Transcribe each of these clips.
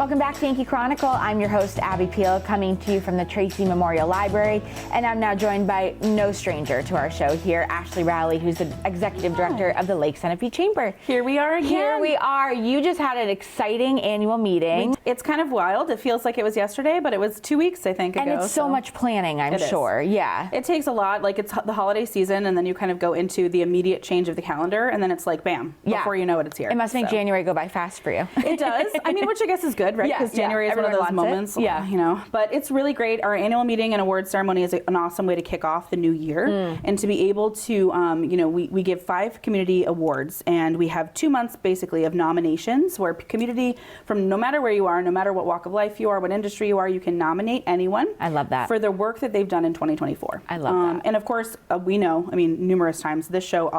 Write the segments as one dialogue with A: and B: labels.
A: Welcome back to Yankee Chronicle. I'm your host, Abby Peel, coming to you from the Tracy Memorial Library, and I'm now joined by no stranger to our show here, Ashlee Rowley, who's the Executive Director of the Lake Sunapee Chamber.
B: Here we are again.
A: Here we are. You just had an exciting annual meeting.
B: It's kind of wild. It feels like it was yesterday, but it was 2 weeks, I think, ago.
A: And it's so much planning, I'm sure. Yeah.
B: It takes a lot. Like, it's the holiday season, and then you kind of go into the immediate change of the calendar, and then it's like, bam, before you know it, it's here.
A: It must make January go by fast for you.
B: It does. I mean, which I guess is good, right? Because January is one of those moments, you know. But it's really great. Our annual meeting and award ceremony is an awesome way to kick off the new year, and to be able to, you know, we give 5 community awards, and we have 2 months basically of nominations where community from no matter where you are, no matter what walk of life you are, what industry you are, you can nominate anyone.
A: I love that.
B: For the work that they've done in 2024.
A: I love that.
B: And of course, we know, I mean, numerous times, this show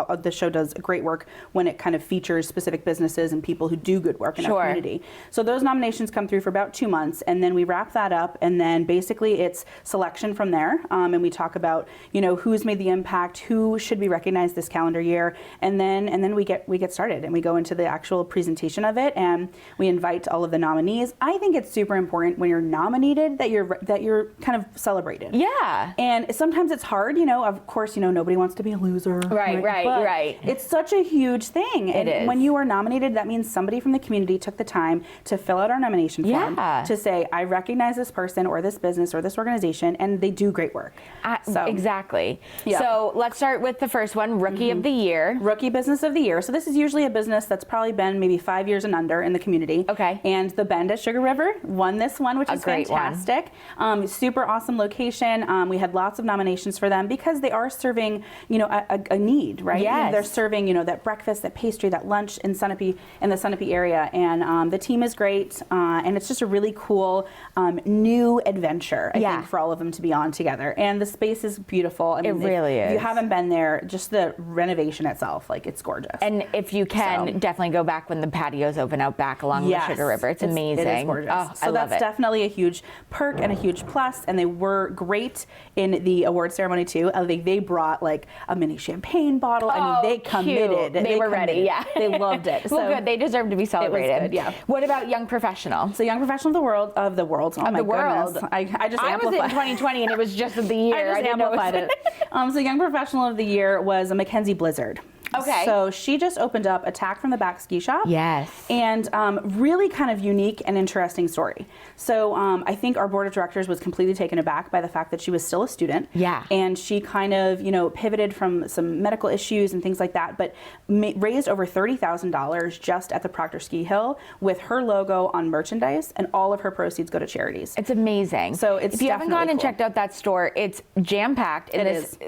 B: does great work when it kind of features specific businesses and people who do good work in our community. So those nominations come through for about 2 months, and then we wrap that up, and then basically it's selection from there, and we talk about, you know, who's made the impact, who should be recognized this calendar year, and then we get started, and we go into the actual presentation of it, and we invite all of the nominees. I think it's super important when you're nominated that you're kind of celebrated.
A: Yeah.
B: And sometimes it's hard, you know, of course, you know, nobody wants to be a loser.
A: Right.
B: It's such a huge thing.
A: It is.
B: When you are nominated, that means somebody from the community took the time to fill out our nomination form to say, I recognize this person or this business or this organization, and they do great work.
A: Exactly. Yeah. So let's start with the first one, Rookie of the Year.
B: Rookie Business of the Year. So this is usually a business that's probably been maybe 5 years and under in the community.
A: Okay.
B: And the Bend at Sugar River won this one, which is fantastic. Super awesome location. We had lots of nominations for them because they are serving, you know, a need, right?
A: Yes.
B: They're serving, you know, that breakfast, that pastry, that lunch in Sunapee, in the Sunapee area. And the team is great. And it's just a really cool new adventure, I think, for all of them to be on together. And the space is beautiful. I mean,
A: it really is.
B: If you haven't been there, just the renovation itself, like, it's gorgeous.
A: And if you can, definitely go back when the patios open out back along the Sugar River. It's amazing.
B: It is gorgeous.
A: Oh,
B: so that's definitely a huge perk and a huge plus. And they were great in the award ceremony too. They brought like a mini champagne bottle. I mean, they committed.
A: They were ready. Yeah.
B: They loved it.
A: Well, good. They deserve to be celebrated.
B: It was good, yeah.
A: What about Young Professional?
B: So Young Professional of the world. Oh, my goodness. I just amplified.
A: I was in 2020 and it was just of the year.
B: I just amplified it. So Young Professional of the Year was a Mackenzie Blizzard.
A: Okay.
B: So she just opened up Attack from the Back Ski Shop.
A: Yes.
B: And really kind of unique and interesting story. So I think our board of directors was completely taken aback by the fact that she was still a student.
A: Yeah.
B: And she kind of, you know, pivoted from some medical issues and things like that, but raised over $30,000 just at the Proctor Ski Hill with her logo on merchandise, and all of her proceeds go to charities.
A: It's amazing.
B: So it's
A: if you haven't gone and checked out that store, it's jam-packed in this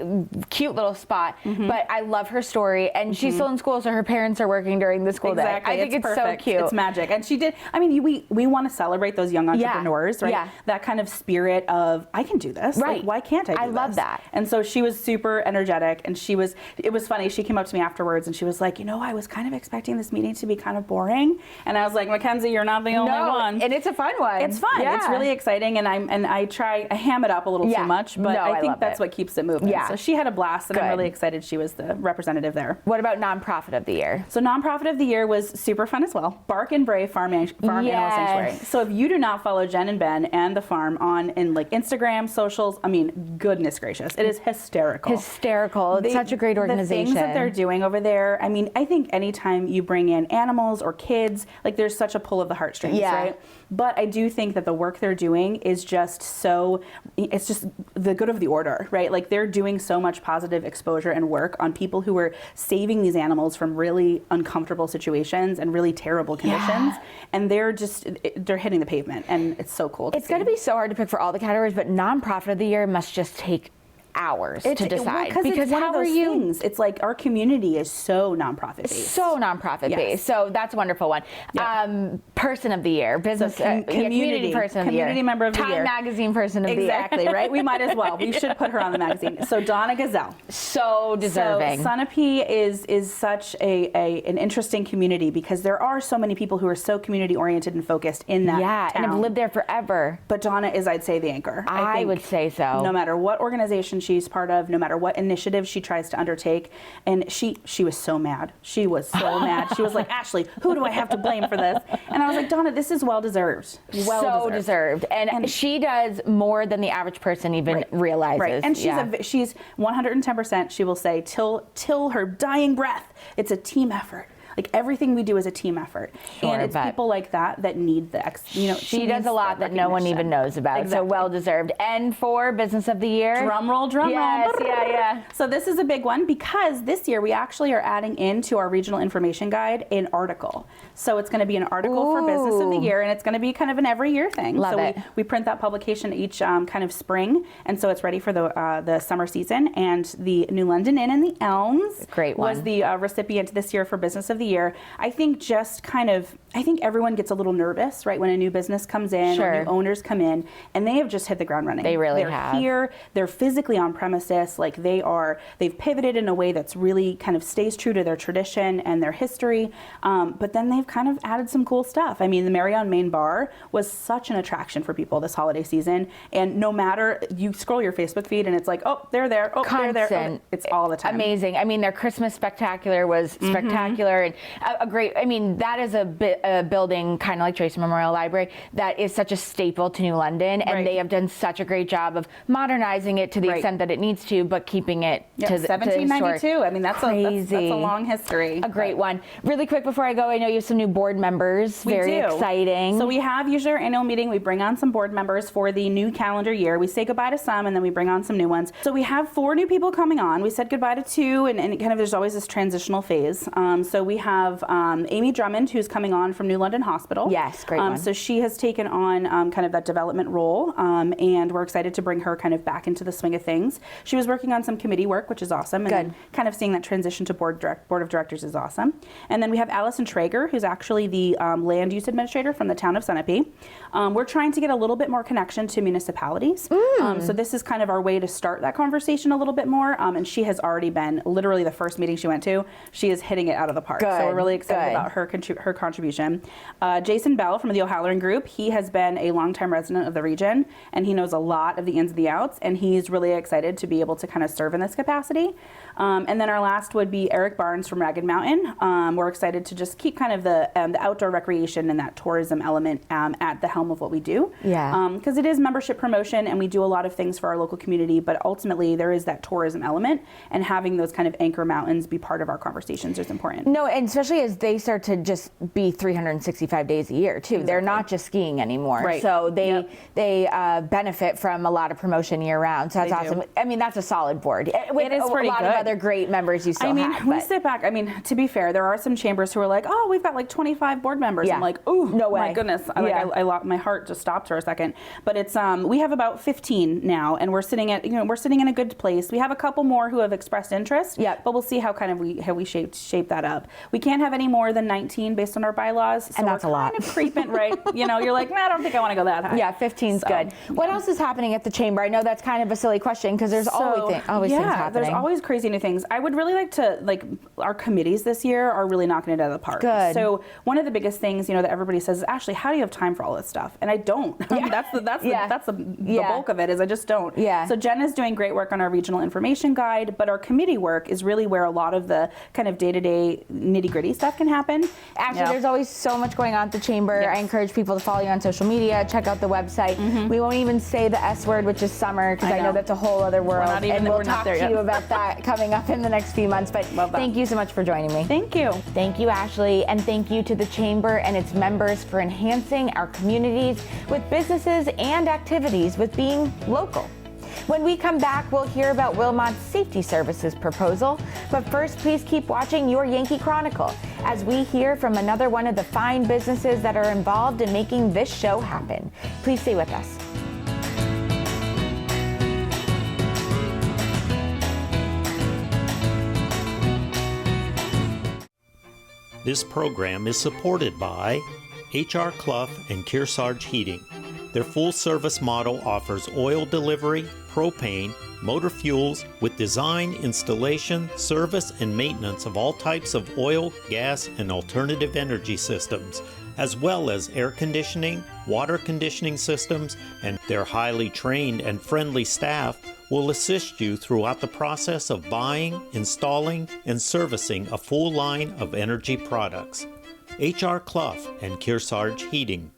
A: cute little spot. But I love her story. And she's still in school, so her parents are working during the school day. I think it's so cute.
B: It's magic. And she did, I mean, we want to celebrate those young entrepreneurs, right?
A: Yeah.
B: That kind of spirit of, I can do this.
A: Right.
B: Like, why can't I do this?
A: I love that.
B: And so she was super energetic, and it was funny. She came up to me afterwards, and she was like, you know, I was kind of expecting this meeting to be kind of boring. And I was like, Mackenzie, you're not the only one.
A: And it's a fun one.
B: It's fun. Yeah. It's really exciting. And I ham it up a little too much, but I think that's what keeps it moving. Yeah. So she had a blast, and I'm really excited she was the representative there.
A: What about Nonprofit of the Year?
B: So Nonprofit of the Year was super fun as well. Bark and Brave Farm Animal Sanctuary. So if you do not follow Jen and Ben and the farm in like Instagram, socials, I mean, goodness gracious, it is hysterical.
A: It's such a great organization.
B: The things that they're doing over there, I mean, I think anytime you bring in animals or kids, like, there's such a pull of the heartstrings, right? But I do think that the work they're doing is just it's just the good of the order, right? Like, they're doing so much positive exposure and work on people who are saving these animals from really uncomfortable situations and really terrible conditions. And they're hitting the pavement, and it's so cool.
A: It's going to be so hard to pick for all the categories, but Nonprofit of the Year must just take hours to decide.
B: Because it's one of those things. It's like our community is so nonprofit based.
A: So nonprofit based. So that's a wonderful one. Person of the Year, business community person of the year,
B: community member of the year,
A: Time Magazine person of the year.
B: Exactly, right? We might as well. We should put her on the magazine. So Donna Gazelle,
A: so deserving.
B: So Sunapee is such an interesting community because there are so many people who are so community oriented and focused in that town.
A: And have lived there forever.
B: But Donna is, I'd say, the anchor.
A: I would say so.
B: No matter what organization she's part of, no matter what initiative she tries to undertake. And she was so mad. She was so mad. She was like, Ashlee, who do I have to blame for this? And I was like, Donna, this is well-deserved.
A: So deserved. And she does more than the average person even realizes.
B: Right. And she's 110%, she will say, till her dying breath, it's a team effort. Like everything we do is a team effort.
A: Sure,
B: and it's people like that need the,
A: she does a lot that no one even knows about. Exactly. So well deserved. And for Business of the Year.
B: Drum roll.
A: Yes, yeah.
B: So this is a big one because this year we actually are adding into our regional information guide an article. So it's going to be an article for Business of the Year, and it's going to be kind of an every year thing.
A: Love it.
B: We print that publication each kind of spring, and so it's ready for the summer season. And the New London Inn and the Elms was the recipient this year for Business of the Year. I think I think everyone gets a little nervous, right, when a new business comes in or new owners come in, and they have just hit the ground running.
A: They really
B: They're
A: have.
B: Here, they're physically on premises, like they've pivoted in a way that's really kind of stays true to their tradition and their history, but then they've kind of added some cool stuff. I mean, the Marriott Main Bar was such an attraction for people this holiday season, and no matter, you scroll your Facebook feed and it's like, oh, they're there, oh,
A: Constant.
B: they're there. Oh, it's all the time.
A: Amazing. I mean, their Christmas spectacular was spectacular, and a great, I mean, that is a building kind of like Tracy Memorial Library that is such a staple to New London, and they have done such a great job of modernizing it to the extent that it needs to, but keeping it to the
B: 1792. I mean, that's a long history.
A: A great one. Really quick before I go, I know you have some new board members. Very exciting.
B: So we have usually our annual meeting. We bring on some board members for the new calendar year. We say goodbye to some, and then we bring on some new ones. So we have 4 new people coming on. We said goodbye to 2, and kind of there's always this transitional phase. So we have Amy Drummond, who's coming on from New London Hospital.
A: Yes, great one.
B: So she has taken on kind of that development role, and we're excited to bring her kind of back into the swing of things. She was working on some committee work, which is awesome, and then kind of seeing that transition to board of directors is awesome. And then we have Allison Traeger, who's actually the land use administrator from the town of Sunapee. We're trying to get a little bit more connection to municipalities. So this is kind of our way to start that conversation a little bit more. And she has already been, literally the first meeting she went to, she is hitting it out of the park. So we're really excited about her contribution. Jason Bell from the O'Halloran Group, he has been a longtime resident of the region, and he knows a lot of the ins and the outs, and he's really excited to be able to kind of serve in this capacity. And then our last would be Eric Barnes from Ragged Mountain. We're excited to just keep kind of the outdoor recreation and that tourism element at the helm of what we do.
A: Yeah.
B: Because it is membership promotion, and we do a lot of things for our local community, but ultimately there is that tourism element, and having those kind of anchor mountains be part of our conversations is important.
A: No, and especially as they start to just be 365 days a year too. They're not just skiing anymore.
B: Right.
A: So they benefit from a lot of promotion year round. So that's awesome. I mean, that's a solid board. With
B: it is pretty
A: a lot
B: good.
A: of other great members you still have.
B: I mean, we sit back. I mean, to be fair, there are some chambers who are like, oh, we've got like 25 board members.
A: Yeah.
B: I'm like, ooh,
A: no way.
B: My goodness. My heart just stopped for a second. But it's we have about 15 now, and we're sitting in a good place. We have a couple more who have expressed interest.
A: Yeah.
B: But we'll see how we shape that up. We can't have any more than 19 based on our bylaws. So
A: and that's a lot.
B: Kind of creeping, right? You're like, I don't think I want to go that high.
A: Yeah, 15's good. What else is happening at the chamber? I know that's kind of a silly question because there's always things happening.
B: There's always crazy new things. I would really like to, our committees this year are really knocking it out of the park.
A: Good.
B: So one of the biggest things, that everybody says is, Ashlee, how do you have time for all this stuff? And I don't.
A: Yeah.
B: that's the bulk of it, is I just don't.
A: Yeah.
B: So Jen is doing great work on our regional information guide, but our committee work is really where a lot of the kind of day-to-day nitty-gritty stuff can happen.
A: Actually, there's always so much going on at the chamber.
B: Yes.
A: I encourage people to follow you on social media, check out the website. We won't even say the S word, which is summer, because I know that's a whole other world. And we'll talk to you about that coming up in the next few months. But thank you so much for joining me.
B: Thank you.
A: Thank you, Ashlee, and thank you to the chamber and its members for enhancing our communities with businesses and activities with being local. When we come back, we'll hear about Wilmot's Safety Services proposal. But first, please keep watching Your Yankee Chronicle as we hear from another one of the fine businesses that are involved in making this show happen. Please stay with us.
C: This program is supported by H.R. Clough and Kearsarge Heating. Their full-service model offers oil delivery, propane, motor fuels with design, installation, service, and maintenance of all types of oil, gas, and alternative energy systems, as well as air conditioning, water conditioning systems, and their highly trained and friendly staff will assist you throughout the process of buying, installing, and servicing a full line of energy products. H.R. Clough and Kearsarge Heating.